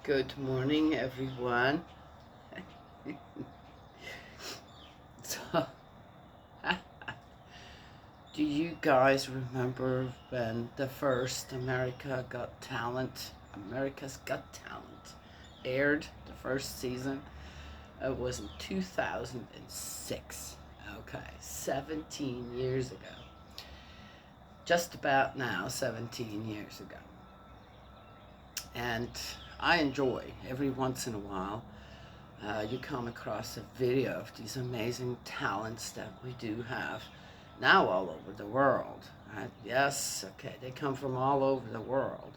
Good morning, everyone. So, do you guys remember when the first America's Got Talent, aired the first season? It was in 2006. Okay, 17 years ago. Just about now, 17 years ago. And I enjoy every once in a while you come across a video of these amazing talents that we do have now all over the world. Right? Yes, okay, they come from all over the world.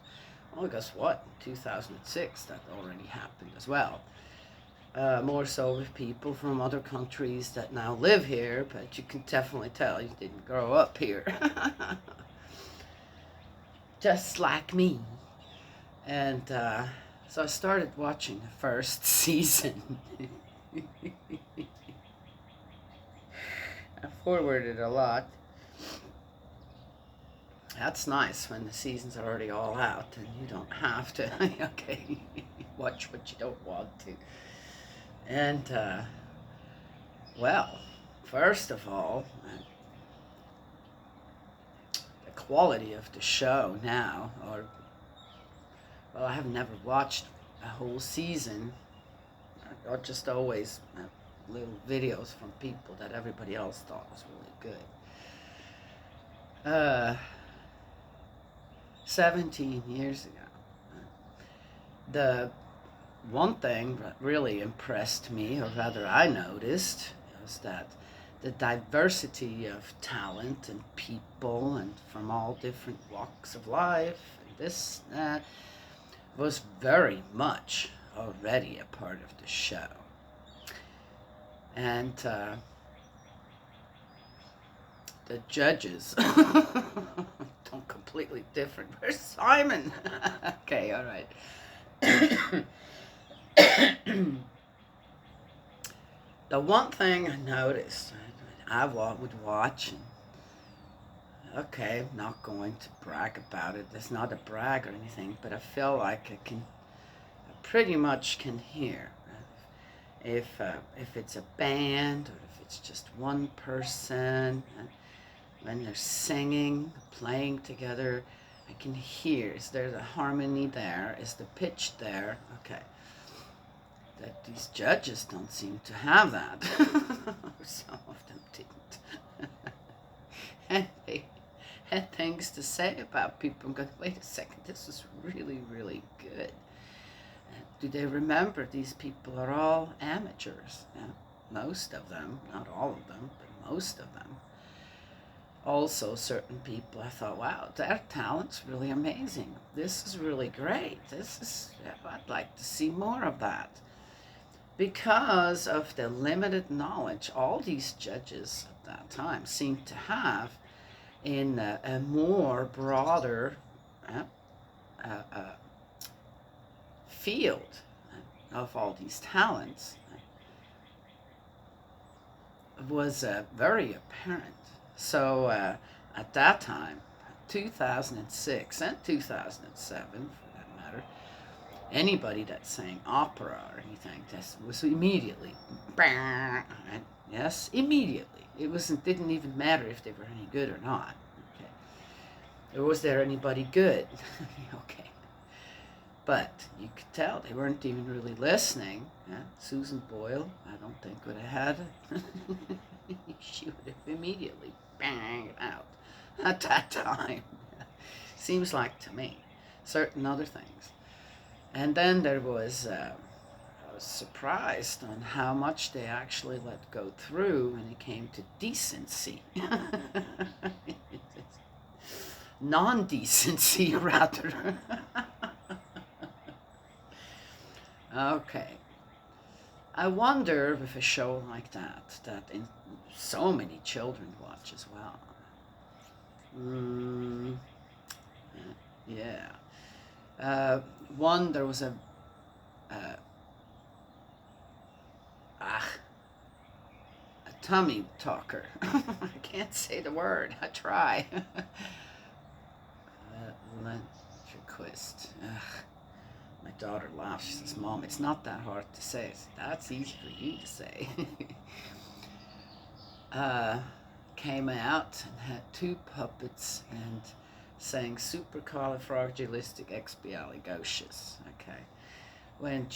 Well, guess what? In 2006, that already happened as well. More so with people from other countries that now live here, but you can definitely tell you didn't grow up here. Just like me. And so I started watching the first season. I forwarded a lot. That's nice when the season's already all out and you don't have to, okay, watch what you don't want to. And, well, first of all, the quality of the show now, well, I have never watched a whole season. I just always little videos from people that everybody else thought was really good. 17 years ago. The one thing that really impressed me, or rather I noticed, was that the diversity of talent and people and from all different walks of life, and this was very much already a part of the show. And the judges don't completely different. Where's Simon? Okay, all right. The one thing I noticed, I would watch, and okay, I'm not going to brag about it. It's not a brag or anything, but I feel like I pretty much can hear if it's a band or if it's just one person. When they're singing, playing together, I can hear. Is there the harmony there? Is the pitch there? Okay. That these judges don't seem to have that. Some of them didn't. And they had things to say about people. I'm going, wait a second, this is really, really good. Do they remember these people are all amateurs? Yeah, most of them, not all of them, but most of them. Also, certain people, I thought, wow, their talent's really amazing. This is really great. I'd like to see more of that. Because of the limited knowledge all these judges at that time seemed to have in a more broader field of all these talents, was very apparent. So at that time, 2006 and 2007 for that matter, anybody that sang opera or anything, that was immediately, right? Yes, immediately. Didn't even matter if they were any good or not. Okay. Or was there anybody good? Okay. But you could tell they weren't even really listening. Yeah? Susan Boyle, I don't think would have had it. She would have immediately banged out at that time. Seems like to me. Certain other things. And then there was, I was surprised on how much they actually let go through when it came to decency. Non-decency, rather. Okay. I wonder with a show like that so many children watch as well. Yeah. One, there was a tummy talker. I can't say the word. I try. Ventriloquist. My daughter laughs. She says, "Mom, it's not that hard to say." I said, "That's easy for you to say." uh, Came out and had two puppets and sang supercalifragilisticexpialidocious. Okay.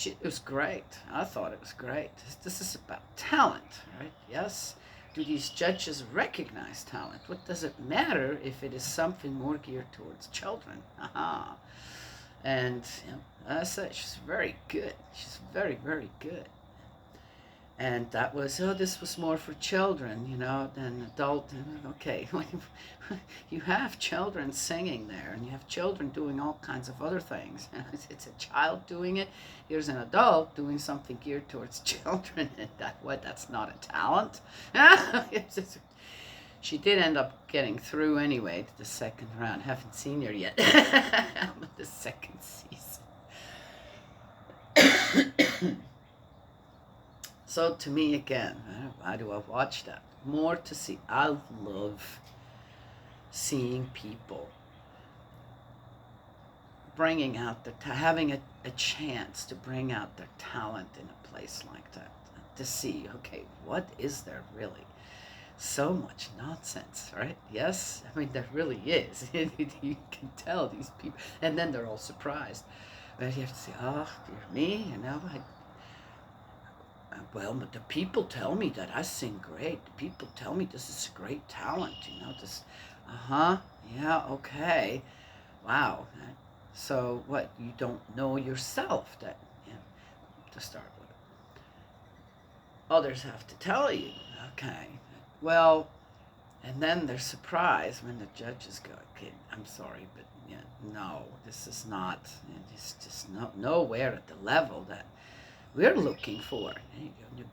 It was great. I thought it was great. This is about talent, right? Yes. Do these judges recognize talent? What does it matter if it is something more geared towards children? Aha. And I said she's very good. She's very, very good. And that was, this was more for children, than adult. Okay, you have children singing there, and you have children doing all kinds of other things. It's a child doing it. Here's an adult doing something geared towards children. And that's not a talent. She did end up getting through anyway to the second round. Haven't seen her yet. The second season. So to me, again, why do I watch that? More to see. I love seeing people bringing out having a chance to bring out their talent in a place like that. To see, okay, what is there really? So much nonsense, right? Yes, I mean, there really is. You can tell these people, and then they're all surprised. But you have to say, oh, dear me, well, but the people tell me that I sing great. The people tell me this is great talent, this, yeah, okay. Wow. So what, you don't know yourself that, to start with. Others have to tell you, okay. Well, and then they're surprised when the judges go, okay, I'm sorry, but no, this is not, it's just nowhere at the level that we're looking for.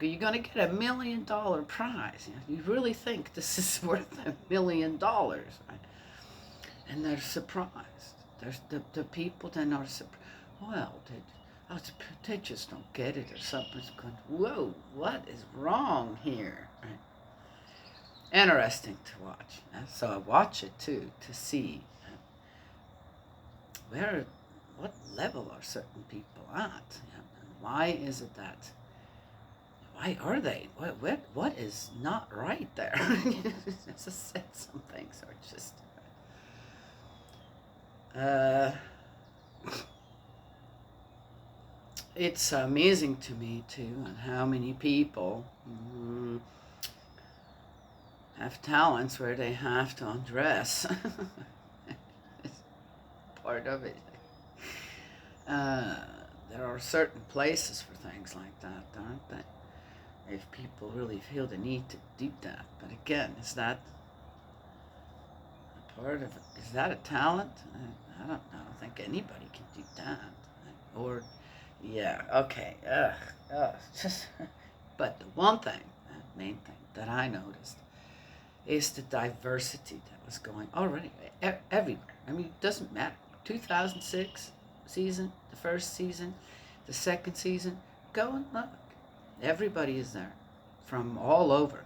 You're going to get $1 million prize. You really think this is worth $1 million, right? And they're surprised. There's the people then are surprised. Well, they just don't get it, or something's going, whoa, what is wrong here? Right? Interesting to watch. So I watch it too, to see what level are certain people at. Why is it that? Why are they? What is not right there? As I said, some things are just. It's amazing to me too, and how many people have talents where they have to undress. It's part of it. There are certain places for things like that, aren't there? If people really feel the need to do that. But again, is that a part of it? Is that a talent? I don't know. I don't think anybody can do that. Or, yeah, okay. Just. But the one thing, the main thing that I noticed is the diversity that was going already everywhere. I mean, it doesn't matter. 2006 season, the first season, the second season, go and look. Everybody is there from all over,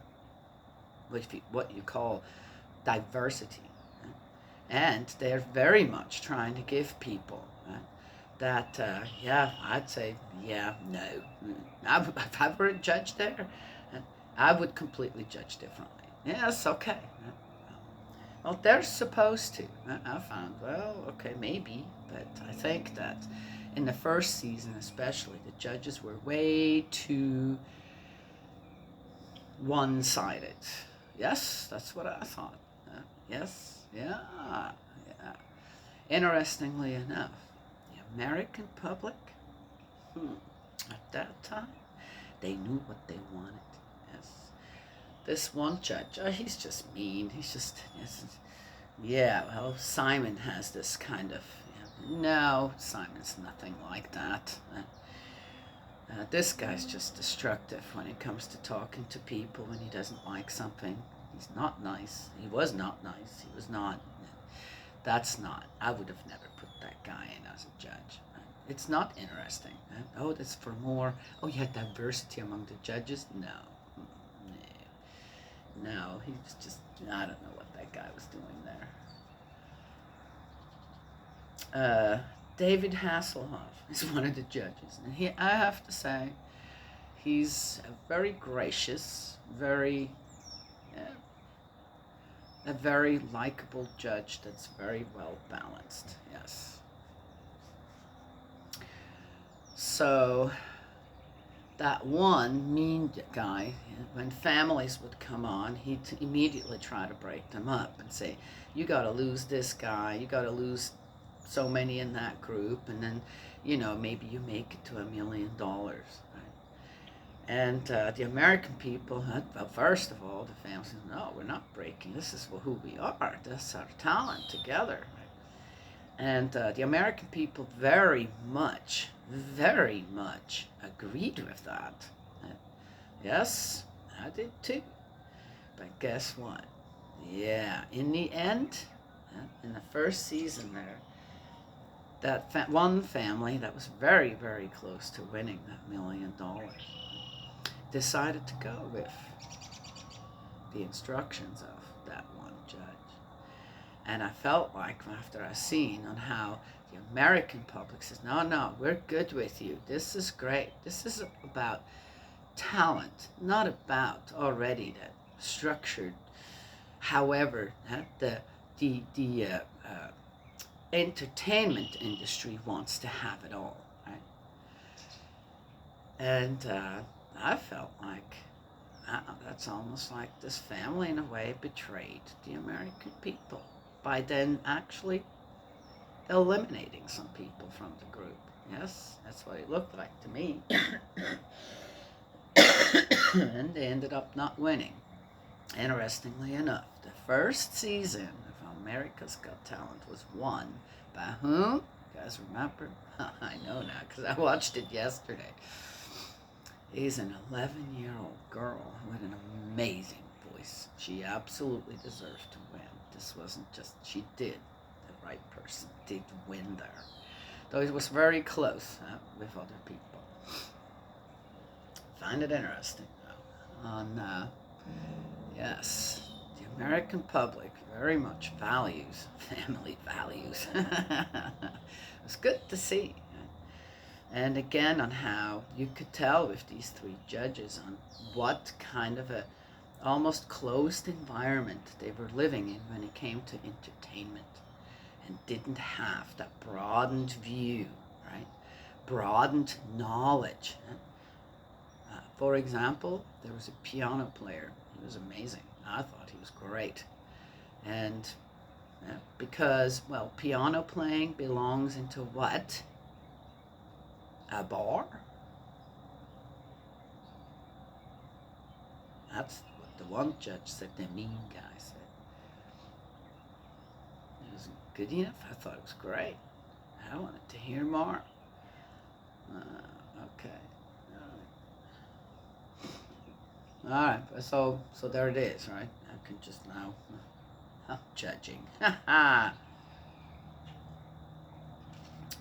what you call diversity. And they're very much trying to give people that, I'd say, no. If I were a judge there, I would completely judge differently. Yes, okay. Well, they're supposed to. I found, well, okay, maybe, but I think that in the first season especially, the judges were way too one-sided. Yes, that's what I thought. Yes, yeah. Interestingly enough, the American public, at that time, they knew what they wanted. Yes. This one judge, he's just mean. He's just, well, Simon has this kind of, no, Simon's nothing like that. This guy's just destructive when it comes to talking to people when he doesn't like something. He's not nice. He was not nice. He was not. That's not. I would have never put that guy in as a judge. It's not interesting. Oh, that's for more. Oh, you had diversity among the judges? No. No, he's just, I don't know what that guy was doing there. David Hasselhoff is one of the judges. And I have to say, he's a very gracious, a very likable judge that's very well balanced. Yes. So that one mean guy, when families would come on, he'd immediately try to break them up and say, you got to lose this guy, you got to lose so many in that group, and then, maybe you make it to $1 million, right? And the American people, well, first of all, the family said, no, we're not breaking, this is who we are, this is our talent together, right? And the American people very much agreed with that. Yes, I did too. But guess what? Yeah, in the end, in the first season there, that one family that was very, very close to winning that $1 million decided to go with the instructions of that one judge. And I felt like after I seen on how the American public says, no, we're good with you. This is great. This is about talent, not about already the structured. However, the entertainment industry wants to have it all, right? And I felt like that's almost like this family in a way betrayed the American people by then actually eliminating some people from the group. Yes, that's what it looked like to me. And they ended up not winning. Interestingly enough, the first season of America's Got Talent was won by whom? You guys remember? I know now because I watched it yesterday. Is an 11-year-old girl with an amazing voice. She absolutely deserves to win. This wasn't just, she did, the right person did win there. Though it was very close with other people. Find it interesting though. Yes, the American public very much values family values. It's good to see. And again, on how you could tell with these three judges on what kind of a almost closed environment they were living in when it came to entertainment, and didn't have that broadened view, right? Broadened knowledge. For example, there was a piano player. He was amazing. I thought he was great. And because, well, piano playing belongs into what? A bar? That's what the one judge said, the mean guy said. It wasn't good enough. I thought it was great. I wanted to hear more. Okay. All right. So there it is, right? I can just now judging.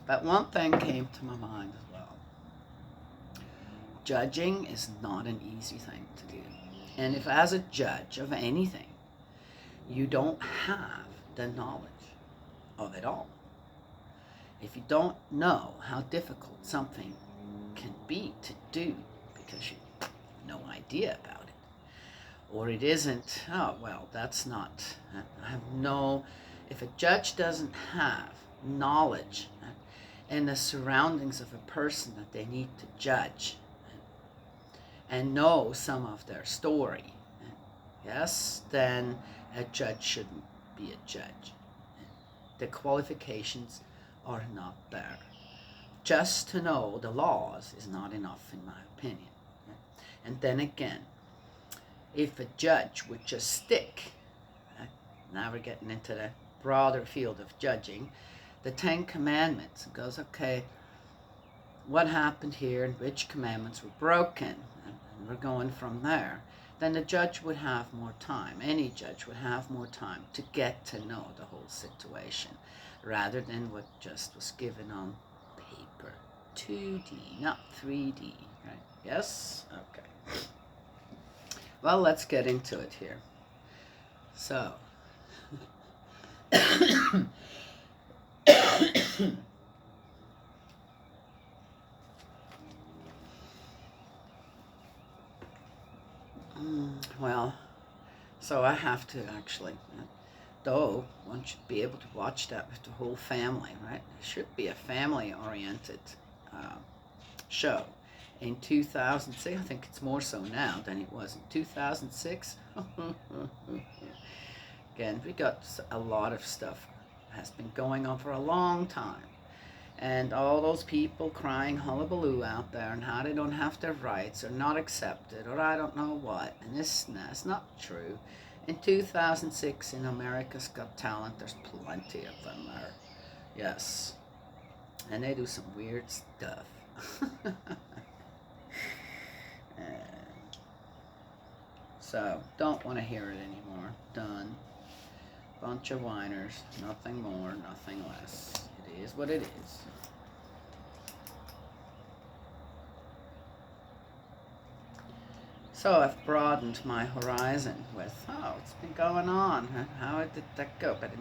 But one thing came to my mind as well. Judging is not an easy thing to do. And if as a judge of anything, you don't have the knowledge of it all, if you don't know how difficult something can be to do because you have no idea about it, or it isn't, oh, well, that's not, I have no, if a judge doesn't have knowledge in the surroundings of a person that they need to judge and know some of their story, yes, then a judge shouldn't be a judge. The qualifications are not there. Just to know the laws is not enough, in my opinion. And then again, if a judge would just stick, now we're getting into the broader field of judging, the 10 Commandments, it goes, okay, what happened here and which commandments were broken, and we're going from there, then the judge would have more time. Any judge would have more time to get to know the whole situation, rather than what just was given on paper. 2D, not 3D, right? Yes? Okay. Well, let's get into it here. So, Well, so I have to actually, though one should be able to watch that with the whole family, right? It should be a family-oriented uh, show. In 2006, I think it's more so now than it was in 2006. Again, we got a lot of stuff has been going on for a long time. And all those people crying hullabaloo out there and how they don't have their rights or not accepted or I don't know what. And that's not true. In 2006 in America's Got Talent, there's plenty of them there. Yes. And they do some weird stuff. So, don't want to hear it anymore. Done. Bunch of whiners. Nothing more, nothing less. It is what it is. So I've broadened my horizon with, it's been going on. How did that go? But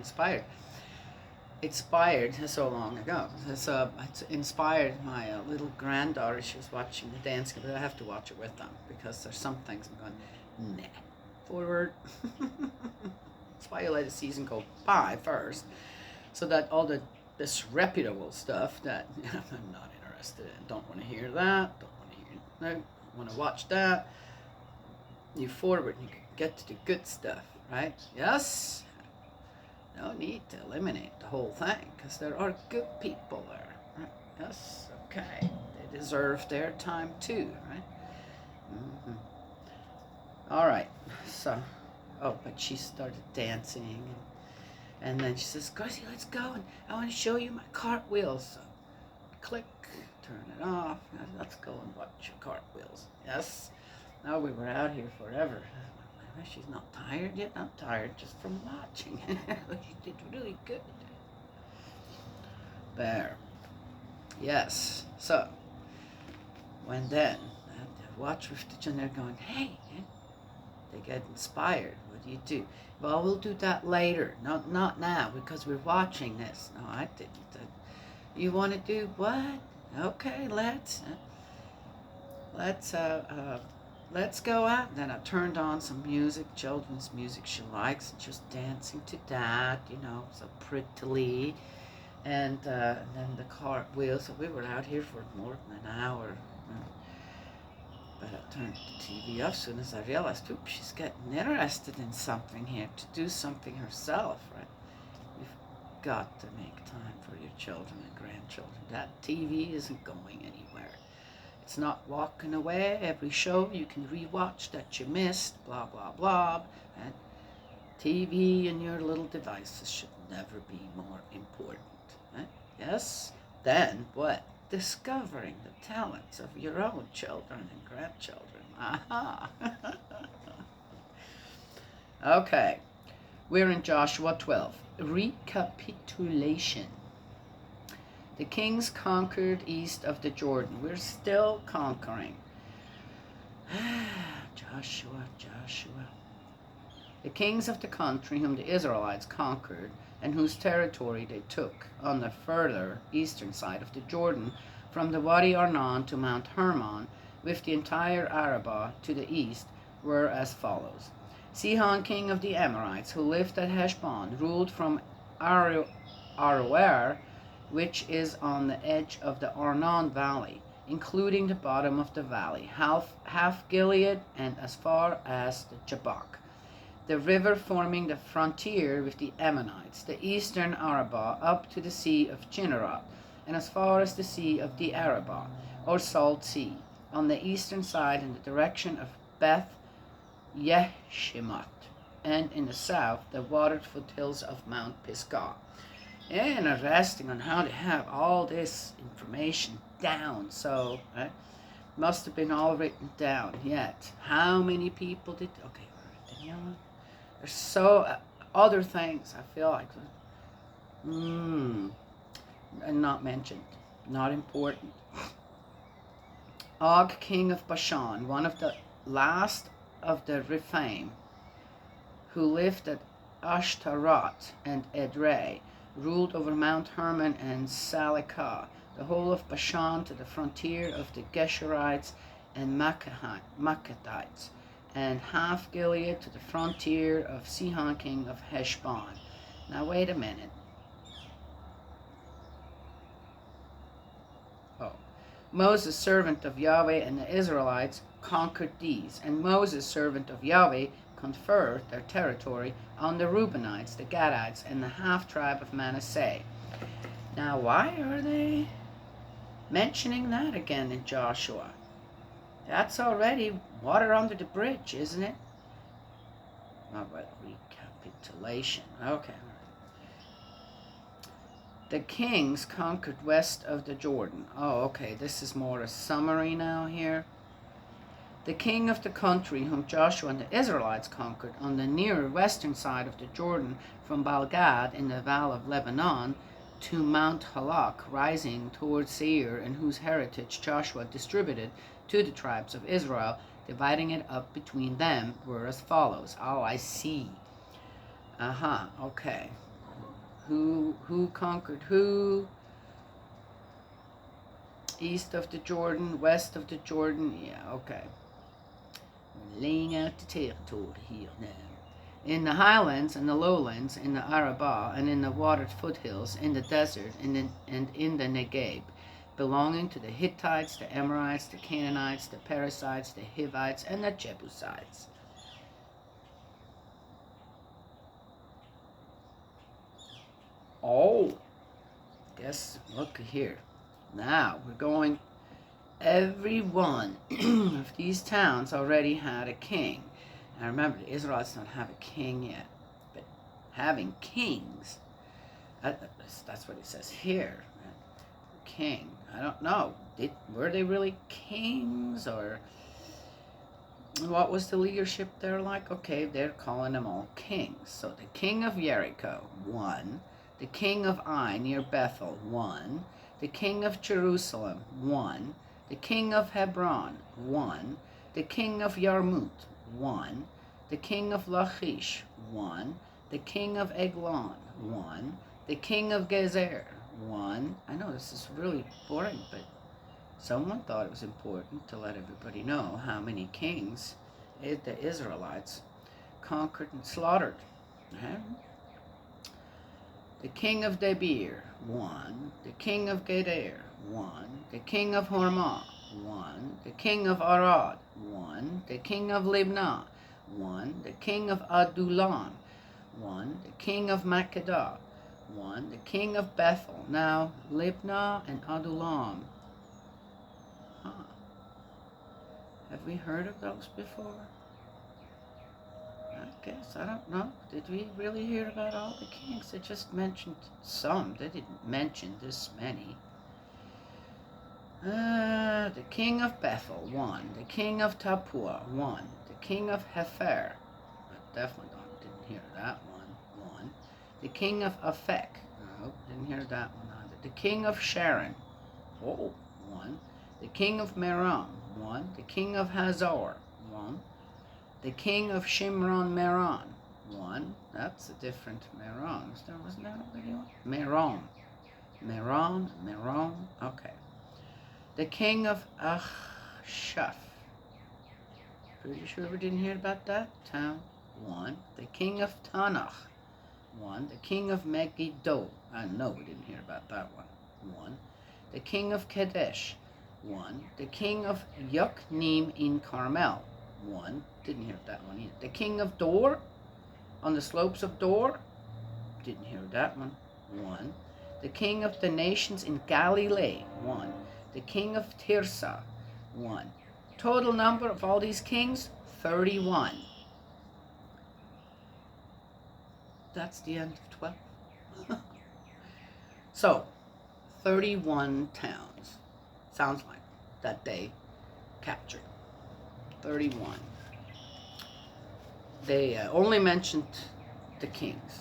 inspired so long ago. So it's inspired my little granddaughter. She was watching the dance, but I have to watch it with them because there's some things I'm going, nah, forward. That's why you let the season go by first, so that all the disreputable stuff that I'm not interested in, don't want to hear that, don't want to hear that, don't want to watch that. You forward, you can get to the good stuff, right? Yes. No need to eliminate the whole thing, because there are good people there, right? Yes, okay. They deserve their time too, right? Mm-hmm. All right, so, but she started dancing, and then she says, Gracie, let's go, and I want to show you my cartwheels. So, click, turn it off, and let's go and watch your cartwheels. Yes. No, we were out here forever. She's not tired yet. I'm tired just from watching. She did really good. There. Yes. So, when then, I watch with the children, they're going, hey, they get inspired. What do? Well, we'll do that later. Not now, because we're watching this. No, I didn't. You want to do what? Okay, let's go out. And then I turned on some music, children's music she likes, and she was dancing to that, so prettily. And then the cartwheels. So we were out here for more than an hour. But I turned the TV off as soon as I realized, she's getting interested in something here, to do something herself, right? You've got to make time for your children and grandchildren. That TV isn't going anywhere. It's not walking away. Every show you can rewatch that you missed, blah, blah, blah. And TV and your little devices should never be more important. Right? Yes? Then what? Discovering the talents of your own children and grandchildren. Aha! Okay. We're in Joshua 12. Recapitulation. The kings conquered east of the Jordan. We're still conquering. Joshua. The kings of the country whom the Israelites conquered and whose territory they took on the further eastern side of the Jordan, from the Wadi Arnon to Mount Hermon, with the entire Arabah to the east, were as follows. Sihon, king of the Amorites, who lived at Heshbon, ruled from Aroer, which is on the edge of the Arnon valley, including the bottom of the valley, half Gilead and as far as the Jabbok, the river forming the frontier with the Ammonites, the eastern Arabah up to the Sea of Chinneroth, and as far as the Sea of the Arabah, or Salt Sea, on the eastern side in the direction of Beth Yeshimoth, and in the south the watered foothills of Mount Pisgah. Interesting on how to have all this information down. So, must have been all written down yet. How many people did? Okay, there's so other things I feel like, and not mentioned, not important. Og, king of Bashan, one of the last of the Rephaim, who lived at Ashtaroth and Edrei, ruled over Mount Hermon and Salikah, the whole of Bashan to the frontier of the Geshurites and Maccathites, and half Gilead to the frontier of Sihon king of Heshbon. Now wait a minute. Oh. Moses, servant of Yahweh, and the Israelites conquered these, and Moses, servant of Yahweh, conferred their territory on the Reubenites, the Gadites, and the half-tribe of Manasseh. Now why are they mentioning that again in Joshua? That's already water under the bridge, isn't it? Oh, but recapitulation. Okay. The kings conquered west of the Jordan. Oh, okay. This is more a summary now here. The king of the country whom Joshua and the Israelites conquered on the nearer western side of the Jordan from Baal-Gad in the valley of Lebanon to Mount Halak, rising towards Seir, and whose heritage Joshua distributed to the tribes of Israel, dividing it up between them, were as follows. Oh, I see. Okay. Who conquered who? East of the Jordan, west of the Jordan. Yeah, okay. We're laying out the territory here now. In the highlands and the lowlands, in the Arabah, and in the watered foothills, in the desert, and in the Negev, belonging to the Hittites, the Amorites, the Canaanites, the Perizzites, the Hivites, and the Jebusites. Oh, guess, look here. Now, we're going, every one of these towns already had a king. Now remember, the Israelites don't have a king yet, but having kings, that's what it says here. King, I don't know, were they really kings, or what was the leadership there like? Okay, they're calling them all kings. So the king of Jericho, 1. The king of Ai near Bethel, 1. The king of Jerusalem, 1. The king of Hebron, 1. The king of Yarmut, 1. The king of Lachish, 1. The king of Eglon, 1. The king of Gezer, 1. I know this is really boring, but someone thought it was important to let everybody know how many kings the Israelites conquered and slaughtered. The king of Debir, 1. The king of Geder, 1. The king of Hormah, 1. The king of Arad, 1. The king of Libnah, 1. The king of Adullam, 1. The king of Makkedah, 1. The king of Bethel. Now, Libnah and Adullam. Have we heard of those before? I guess, I don't know. Did we really hear about all the kings? They just mentioned some. They didn't mention this many. The king of Bethel, 1. The king of Tapua, 1. The king of Hefer. I definitely didn't hear that one. 1. The king of Aphek. No, didn't hear that one either. The king of Sharon. Oh, 1. The king of Merom, 1. The king of Hazor, 1. The king of Shimron Meron, 1. That's a different Meron. Wasn't that already one? Meron. Okay. The king of Achshaph. Pretty sure we didn't hear about that town. 1. The king of Tanakh. 1. The king of Megiddo. I know we didn't hear about that one. 1. The king of Kadesh. 1. The king of Yokneam in Carmel. 1. Didn't hear that one either. The king of Dor, on the slopes of Dor. Didn't hear that one. 1. The king of the nations in Galilee. 1. The king of Tirzah. 1. Total number of all these kings, 31. That's the end of 12. So, 31 towns. Sounds like that they captured. 31. They only mentioned the kings.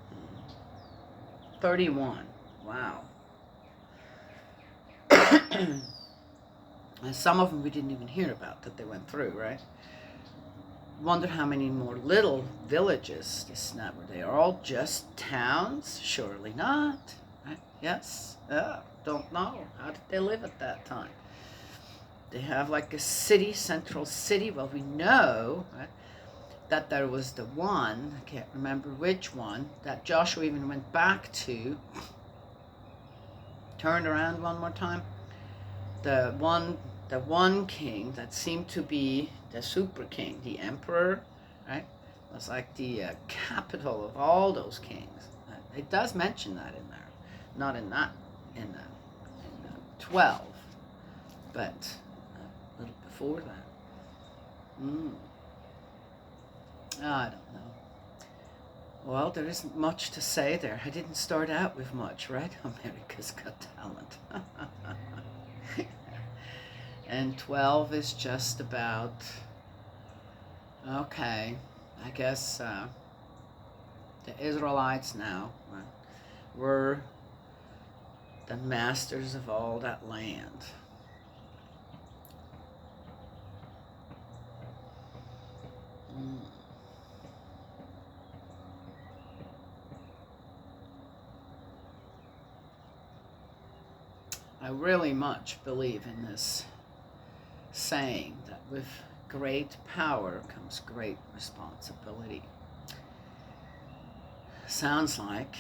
Hmm. 31. Wow. And some of them we didn't even hear about that they went through, right? Wonder how many more little villages were they all just towns? Surely not. Right? Yes? Don't know. How did they live at that time? they have like a city, central city. Well, we know, right, that there was the one, I can't remember which one, that Joshua even went back to, turned around one more time. The one king that seemed to be the super king, the emperor, right, was like the capital of all those kings. It does mention that in there, not in that, in 12, but a little before that. I don't know. Well, there isn't much to say there. I didn't start out with much, right? America's Got Talent. And 12 is just about, okay, I guess the Israelites now were the masters of all that land. I really much believe in this saying that with great power comes great responsibility. Sounds like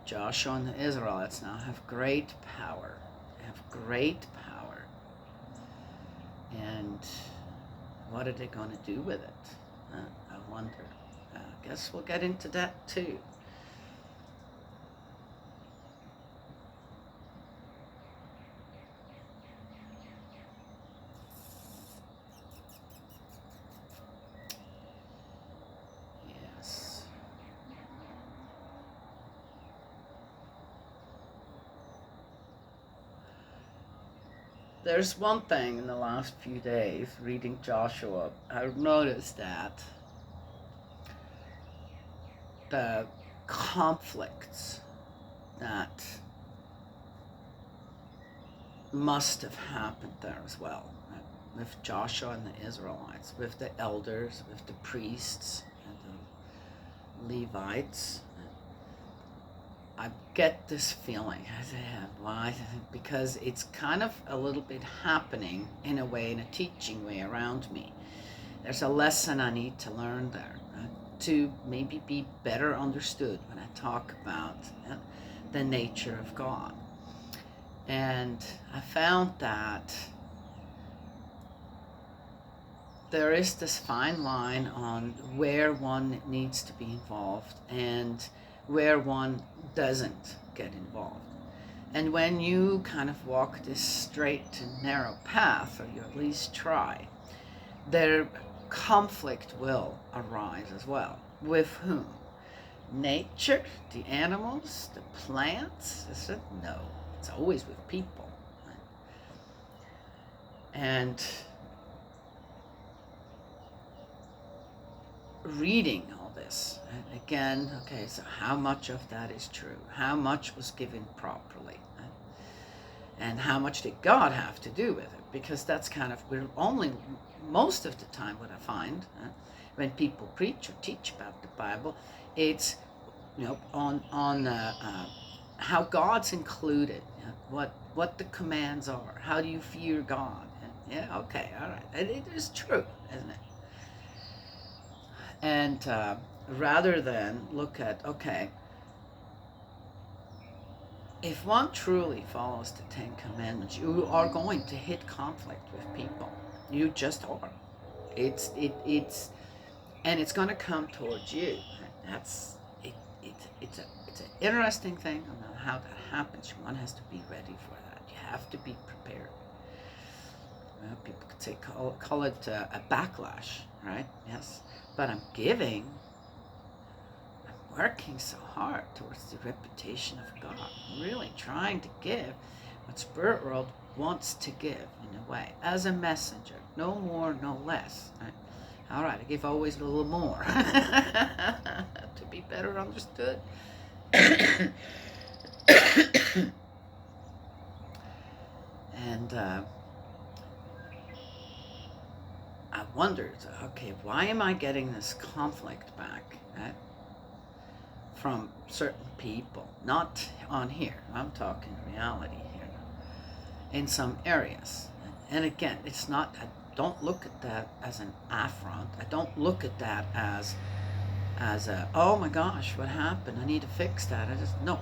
Joshua and the Israelites now have great power. They have great power. And what are they going to do with it? I wonder. I guess we'll get into that too. Yes. There's one thing in the last few days, reading Joshua, I've noticed that the conflicts that must have happened there as well, right? With Joshua and the Israelites, with the elders, with the priests and the Levites. I get this feeling. Why? Because it's kind of a little bit happening in a way, in a teaching way around me. There's a lesson I need to learn there to maybe be better understood when I talk about the nature of God. And I found that there is this fine line on where one needs to be involved and where one doesn't get involved. And when you kind of walk this straight and narrow path, or you at least try, their conflict will arise as well. With whom? Nature, the animals, the plants? Is it? No, it's always with people. Right? And reading all this, and again, okay, so how much of that is true? How much was given properly? Right? And how much did God have to do with it? Because that's kind of, we're only, most of the time what I find, when people preach or teach about the Bible, it's, on how God's included, what the commands are, how do you fear God? And, okay, all right, it is true, isn't it? And rather than look at, okay, if one truly follows the Ten Commandments, you are going to hit conflict with people. You just are. It's and it's going to come towards you. That's it. It's an interesting thing. I don't know how that happens. One has to be ready for that. You have to be prepared. People could say call it a backlash, right? Yes, but I'm working so hard towards the reputation of God. I'm really trying to give what Spirit World wants to give in a way, as a messenger, no more, no less. Right? All right, I give always a little more to be better understood. And I wondered, okay, why am I getting this conflict back? Right? From certain people, not on here, I'm talking reality here, in some areas. And again, it's not, I don't look at that as an affront. I don't look at that as a, oh my gosh, what happened? I need to fix that. I just, no,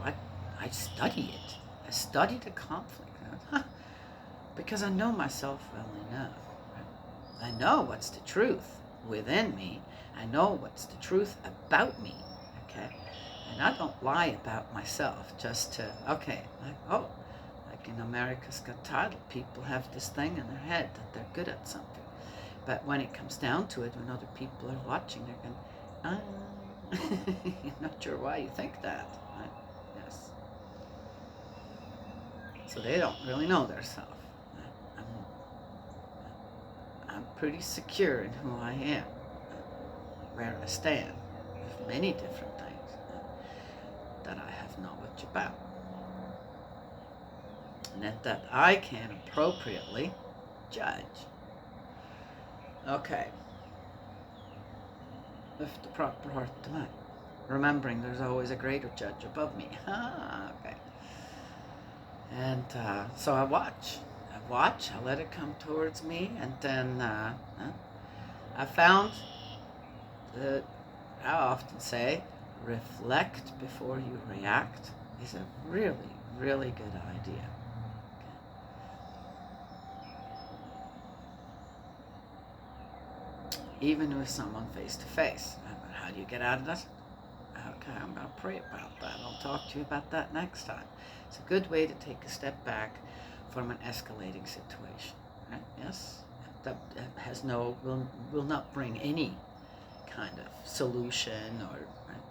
I study it. I study the conflict. Because I know myself well enough. Right? I know what's the truth within me. I know what's the truth about me. Okay? And I don't lie about myself just to, okay, like, oh, like in America's Got Talent, people have this thing in their head that they're good at something. But when it comes down to it, when other people are watching, they're going, you're not sure why you think that. Right? Yes. So they don't really know their self. I'm pretty secure in who I am, where I stand, with many different things that I have knowledge about. And that I can appropriately judge. Okay. With the proper heart to mind. Remembering there's always a greater judge above me. Okay. And so I watch. I let it come towards me, and then I found that I often say, reflect before you react is a really, really good idea. Okay. Even with someone face to face. How do you get out of this? Okay, I'm going to pray about that. I'll talk to you about that next time. It's a good way to take a step back from an escalating situation. Right? Yes? That has no, will not bring any kind of solution, or right?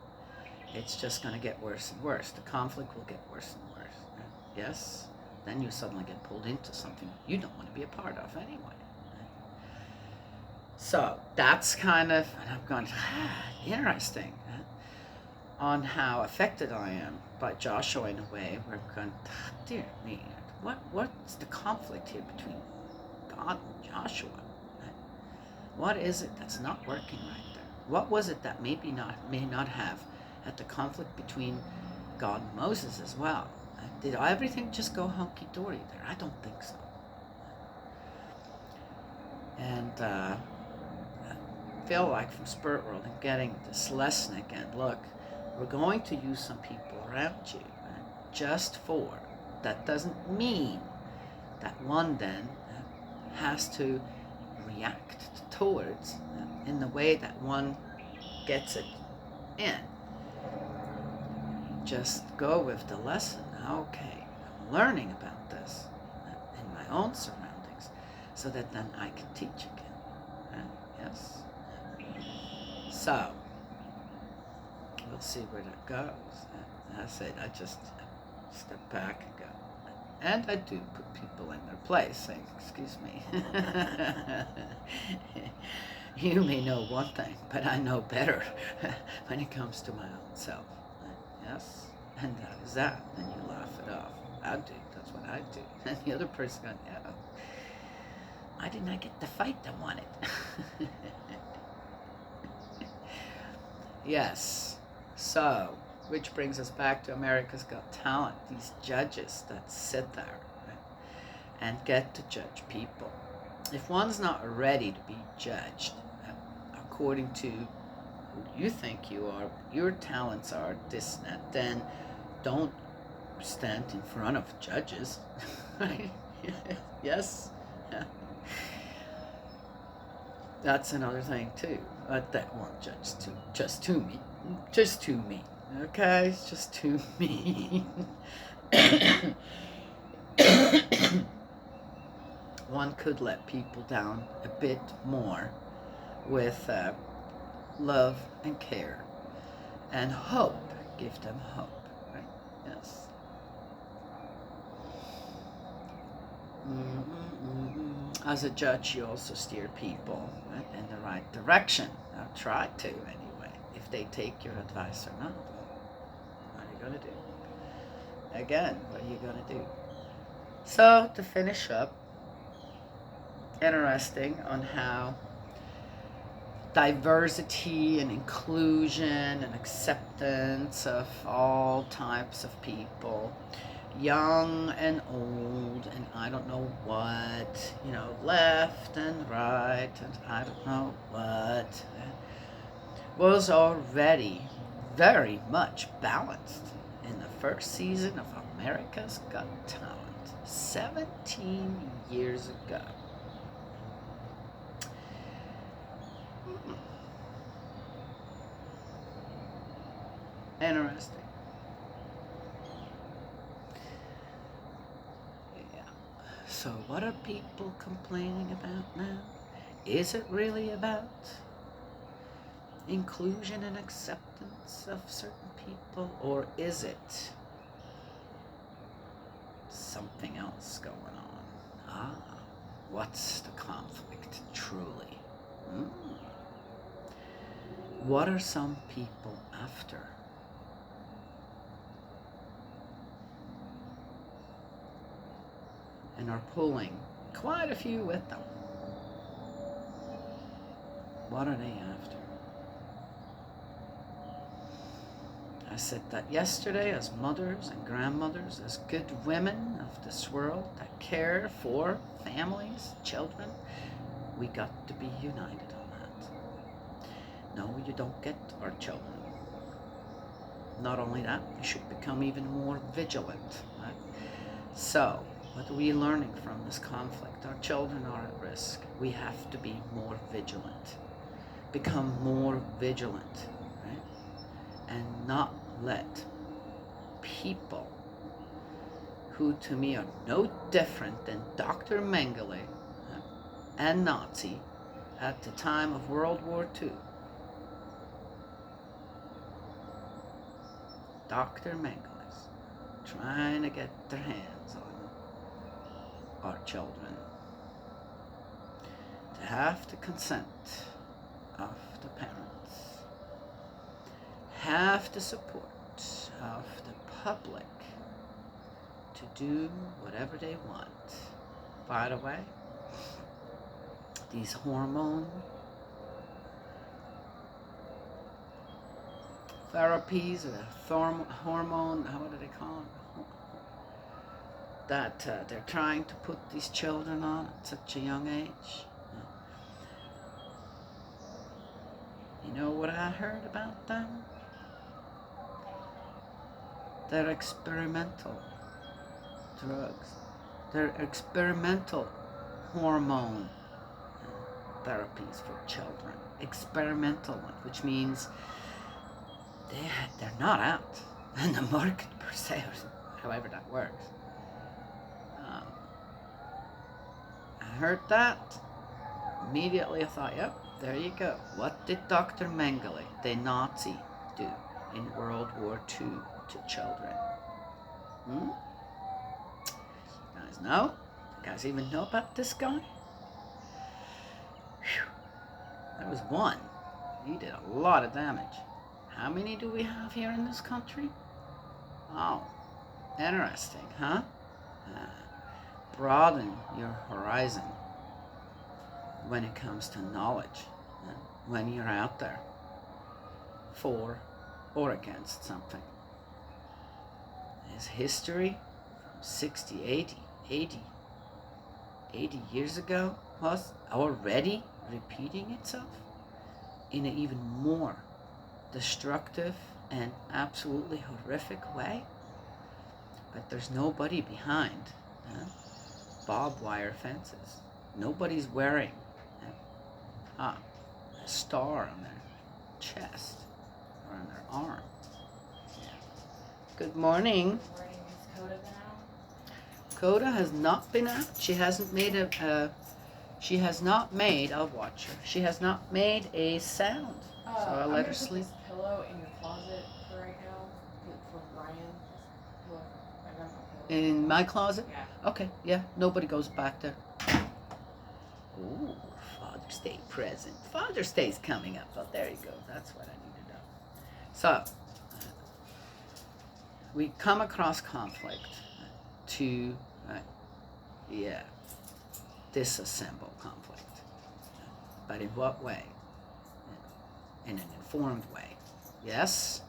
It's just going to get worse and worse. The conflict will get worse and worse. Right? Yes? Then you suddenly get pulled into something you don't want to be a part of anyway. Right? So that's kind of, and I'm going, interesting. On how affected I am by Joshua in a way where I'm going, dear me, what's the conflict here between God and Joshua? Right? What is it that's not working right there? What was it that may not have at the conflict between God and Moses as well? Did everything just go hunky-dory there? I don't think so. And I feel like from Spirit World I'm getting this lesson again. Look, we're going to use some people around you, right? Just for. That doesn't mean that one then has to react towards in the way that one gets it in. Just go with the lesson. Okay, I'm learning about this in my own surroundings so that then I can teach again. Right? Yes? So, we'll see where that goes. And I said, I just step back and go. And I do put people in their place, saying, excuse me. You may know one thing, but I know better when it comes to my own self. Yes? And that is that. And you laugh it off. I do. That's what I do. And the other person goes, yeah. Why didn't I get the fight I wanted? Yes. So, which brings us back to America's Got Talent. These judges that sit there, right, and get to judge people. If one's not ready to be judged according to who you think you are, your talents are, this and that, then don't stand in front of judges. Right? Yes? That's another thing too. Let that one judge too, just to me. Just to me. Okay? It's just too mean. One could let people down a bit more with love and care and hope. Give them hope, right? Yes. As a judge, you also steer people, right, in the right direction. I'll try to anyway. If they take your advice or not, what are you going to do? Again, what are you going to do? So, to finish up, interesting on how diversity and inclusion and acceptance of all types of people, young and old, old, and I don't know what, left and right, and I don't know what, was already very much balanced in the first season of America's Got Talent 17 years ago. Interesting. Yeah. So, what are people complaining about now? Is it really about inclusion and acceptance of certain people, or is it something else going on? What's the conflict truly? What are some people after? And are pulling quite a few with them. What are they after? I said that yesterday, as mothers and grandmothers, as good women of this world that care for families, children, we got to be united on that. No, you don't get our children. Not only that, we should become even more vigilant. Right? So, what are we learning from this conflict? Our children are at risk. We have to be more vigilant. Become more vigilant, right? And not let people who to me are no different than Dr. Mengele and Nazi at the time of World War II. Dr. Mengele's trying to get their hands on our children, to have the consent of the parents, have the support of the public to do whatever they want. By the way, these hormone therapies, hormone, what do they call it? That they're trying to put these children on at such a young age. You know what I heard about them? They're experimental drugs. They're experimental hormone therapies for children. Experimental ones, which means they're not out in the market per se, or however that works. I heard that. Immediately I thought, yep, there you go. What did Dr. Mengele, the Nazi, do in World War II to children? You guys know? You guys even know about this guy? Whew. That was one. He did a lot of damage. How many do we have here in this country? Oh, interesting, huh? Broaden your horizon when it comes to knowledge, when you're out there for or against something. Is history from 60, 80 years ago was already repeating itself in an even more destructive and absolutely horrific way? But there's nobody behind barbed wire fences. Nobody's wearing a star on their chest or on their arm. Yeah. Good morning. Good morning. Is Coda been out? Coda has not been out. She hasn't made she has not made, I'll watch her. She has not made a sound. So I'll let her sleep. Put this pillow in your closet for right now. For Ryan. Look, I got my pillow. In my closet? Yeah. Okay, yeah. Nobody goes back there. Ooh, Father's Day present. Father's Day's coming up. Oh, there you go. That's what I need to know. So, we come across conflict to, disassemble conflict. But in what way? In an informed way. Yes?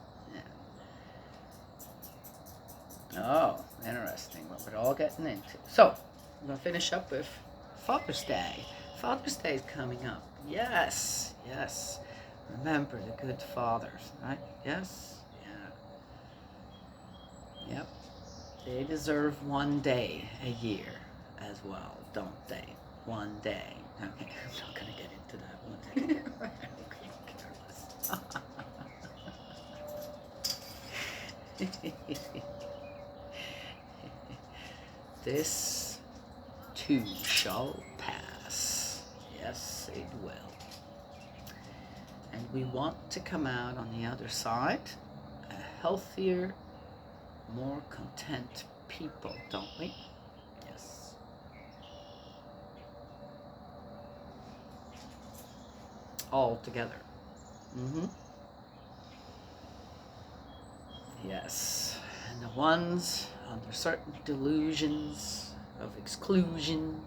Yeah. Oh, interesting. What we're all getting into. So, I'm going to finish up with Father's Day. Father's Day is coming up. Yes, yes. Remember the good fathers, right? Yes, yeah, yep. They deserve one day a year as well, don't they? One day. Okay, I'm not going to get into that one. This too shall pass. Yes, it will. And we want to come out on the other side a healthier, more content people, don't we? Yes. All together. Mm-hmm. Yes. And the ones under certain delusions of exclusion.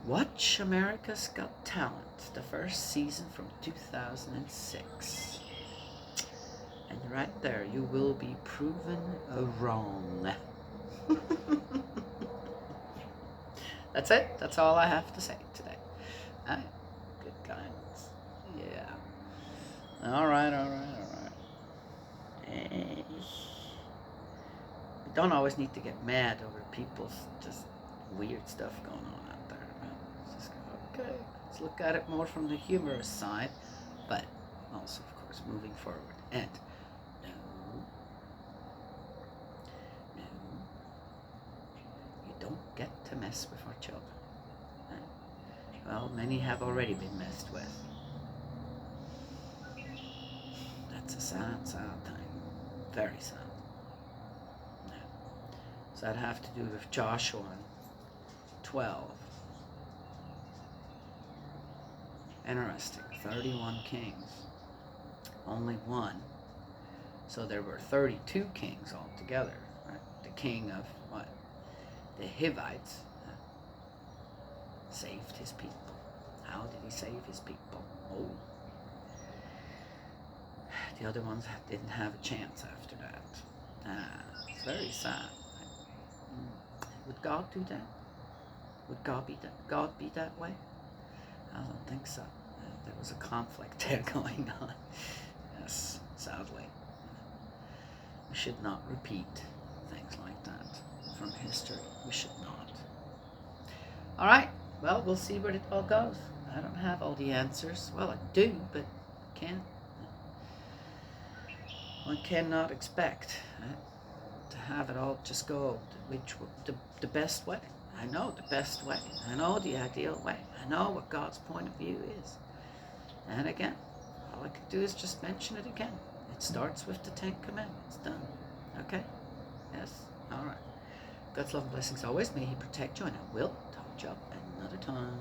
Watch America's Got Talent, the first season from 2006. And right there, you will be proven wrong. That's it. That's all I have to say today. All right. Good guidance. Yeah. All right. We don't always need to get mad over people's just weird stuff going on out there. Just go, okay, let's look at it more from the humorous side, but also, of course, moving forward. And no, you don't get to mess with our children. Right? Well, many have already been messed with. That's a sad, sad thing. Very sad. Does that have to do with Joshua 12? Interesting. 31 kings. Only one. So there were 32 kings altogether. Right? The king of what? The Hivites saved his people. How did he save his people? Oh. The other ones didn't have a chance after that. It's very sad. Would God do that? Would God be that way? I don't think so. There was a conflict there going on. Yes, sadly. We should not repeat things like that from history. We should not. All right. Well, we'll see where it all goes. I don't have all the answers. Well, I do, but can't. One cannot expect to have it all just go the best way. I know the best way. I know the ideal way. I know what God's point of view is. And again, all I could do is just mention it again. It starts with the 10 Commandments. Done. Okay? Yes? All right. God's love and blessings always. May He protect you, and I will talk to you another time.